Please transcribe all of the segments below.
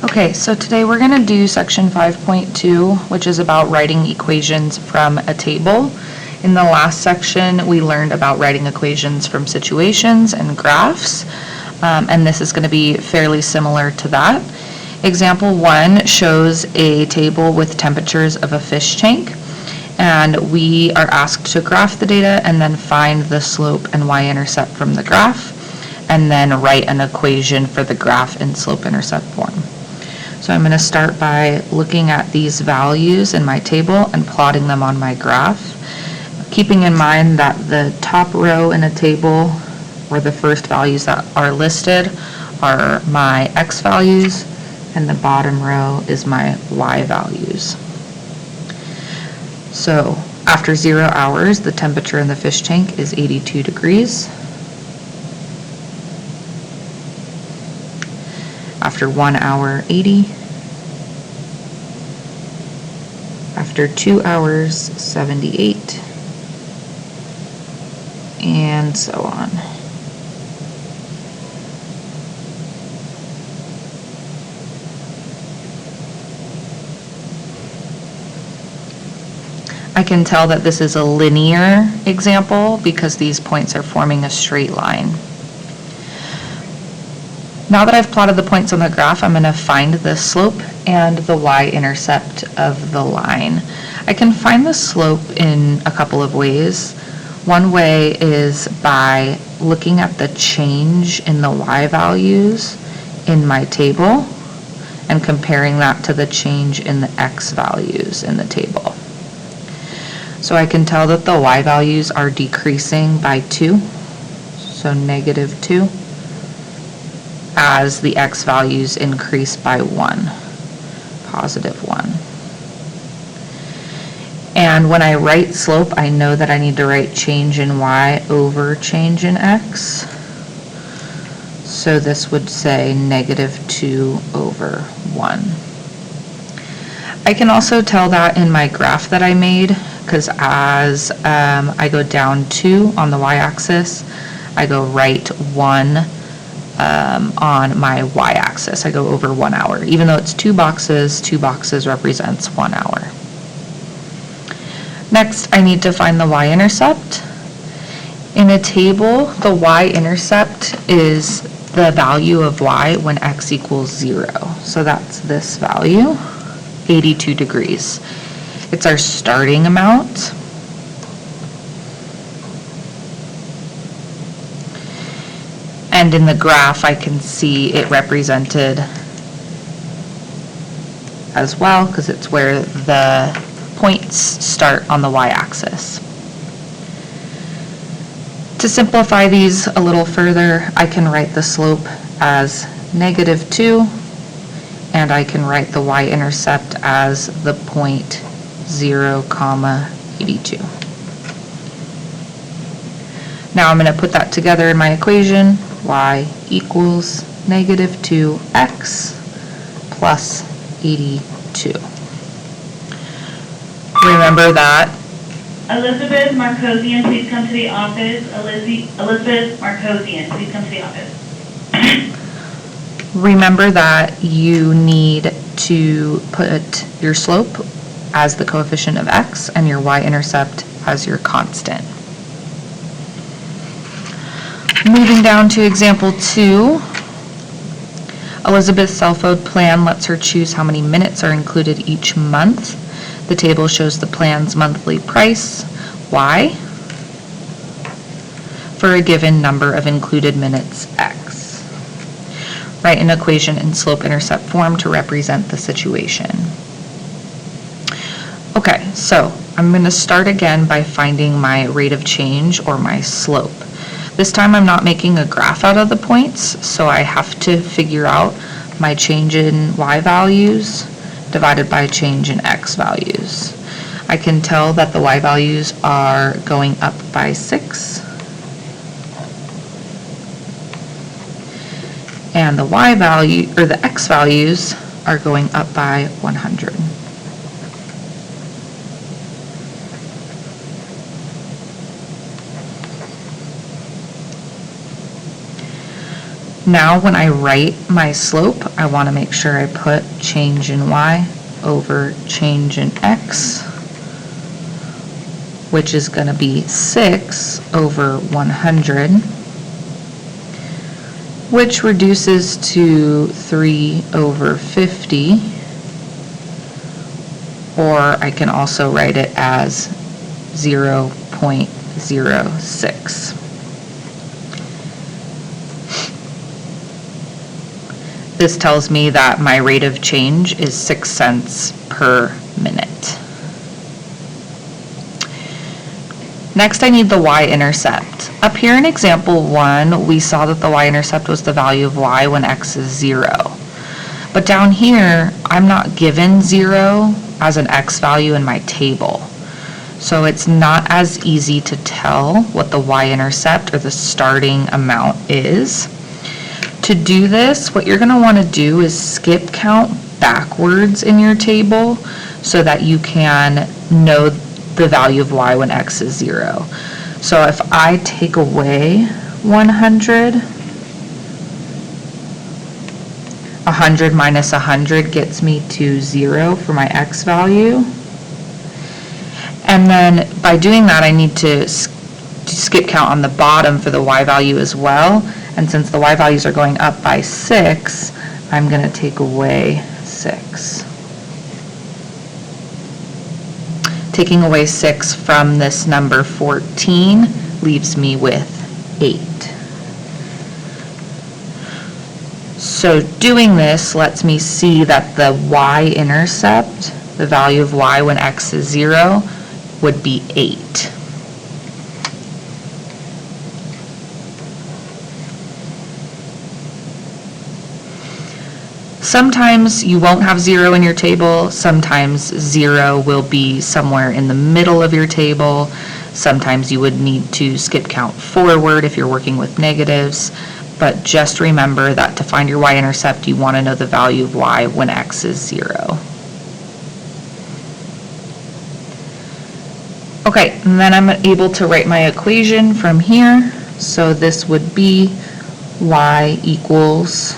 Okay, so today we're going to do section 5.2, which is about writing equations from a table. In the last section, we learned about writing equations from situations and graphs, and this is going to be fairly similar to that. Example 1 shows a table with temperatures of a fish tank, and we are asked to graph the data and then find the slope and y-intercept from the graph, and then write an equation for the graph in slope-intercept form. So I'm going to start by looking at these values in my table and plotting them on my graph, keeping in mind that the top row in a table, or the first values that are listed, are my x values, and the bottom row is my y values. So after 0 hours, the temperature in the fish tank is 82 degrees. After 1 hour, 80. After 2 hours, 78. And so on. I can tell that this is a linear example because these points are forming a straight line. Now that I've plotted the points on the graph, I'm going to find the slope and the y-intercept of the line. I can find the slope in a couple of ways. One way is by looking at the change in the y values in my table and comparing that to the change in the x values in the table. So I can tell that the y values are decreasing by 2, so -2, as the x values increase by 1, +1. And when I write slope, I know that I need to write change in y over change in x. So this would say -2 over 1. I can also tell that in my graph that I made, because as I go down 2 on the y-axis, I go right 1 on my y-axis. I go over 1 hour. Even though it's 2 boxes represents 1 hour. Next, I need to find the y-intercept. In a table, the y-intercept is the value of y when x equals 0. So that's this value, 82 degrees. It's our starting amount. And in the graph, I can see it represented as well, because it's where the points start on the y-axis. To simplify these a little further, I can write the slope as -2, and I can write the y-intercept as the point 0, 82. Now I'm going to put that together in my equation. Y equals -2x plus 82. Remember that Elizabeth Markosian, please come to the office. Elizabeth Markosian, please come to the office. Remember that you need to put your slope as the coefficient of x and your y-intercept as your constant. Moving down to example 2, Elizabeth's cell phone plan lets her choose how many minutes are included each month. The table shows the plan's monthly price, y, for a given number of included minutes, x. Write an equation in slope-intercept form to represent the situation. Okay, so I'm going to start again by finding my rate of change, or my slope. This time I'm not making a graph out of the points, so I have to figure out my change in y values divided by change in x values. I can tell that the y values are going up by 6, and the y value, or the x values, are going up by 100. Now when I write my slope, I want to make sure I put change in y over change in x, which is going to be 6 over 100, which reduces to 3 over 50, or I can also write it as 0.06. This tells me that my rate of change is 6 cents per minute. Next, I need the y-intercept. Up here in example 1, we saw that the y-intercept was the value of y when x is 0. But down here, I'm not given 0 as an x value in my table. So it's not as easy to tell what the y-intercept or the starting amount is. To do this, what you're going to want to do is skip count backwards in your table so that you can know the value of y when x is 0. So if I take away 100, 100 minus 100 gets me to 0 for my x value. And then by doing that, I need to skip count on the bottom for the y value as well. And since the y values are going up by 6, I'm going to take away 6. Taking away 6 from this number 14 leaves me with 8. So doing this lets me see that the y-intercept, the value of y when x is 0, would be 8. Sometimes you won't have 0 in your table, sometimes 0 will be somewhere in the middle of your table, sometimes you would need to skip count forward if you're working with negatives, but just remember that to find your y-intercept, you want to know the value of y when x is 0. Okay, and then I'm able to write my equation from here, so this would be y equals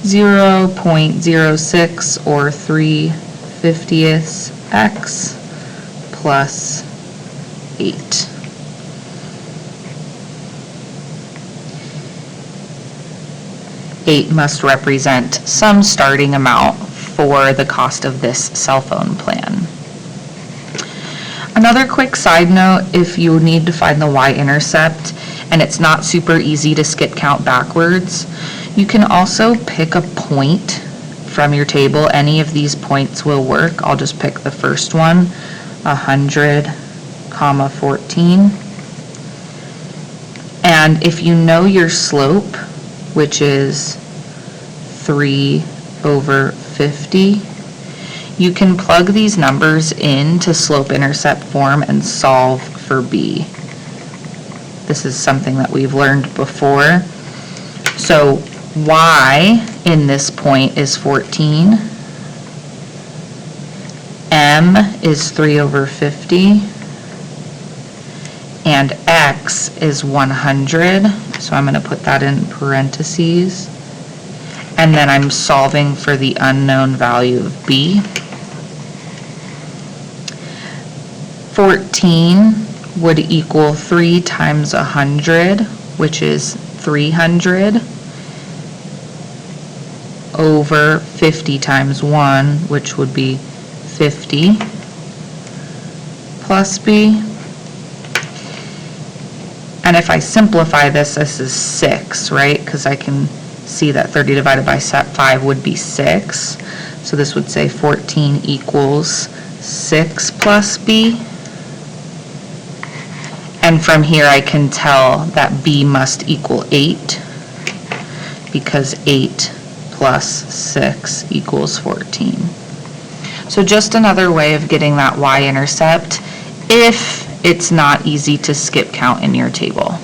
0.06 or 3/50 x plus 8. Eight must represent some starting amount for the cost of this cell phone plan. Another quick side note, if you need to find the y-intercept and it's not super easy to skip count backwards, you can also pick a point from your table. Any of these points will work. I'll just pick the first one, 100, 14. And if you know your slope, which is 3 over 50, you can plug these numbers into slope-intercept form and solve for b. This is something that we've learned before. So y in this point is 14, m is 3 over 50, and x is 100, so I'm going to put that in parentheses, and then I'm solving for the unknown value of b. 14 would equal 3 times 100, which is 300, over 50 times 1, which would be 50, plus b. And if I simplify this, this is 6, right? Because I can see that 30 divided by 5 would be 6. So this would say 14 equals 6 plus b. And from here I can tell that b must equal 8, because 8 plus 6 equals 14. So just another way of getting that y-intercept if it's not easy to skip count in your table.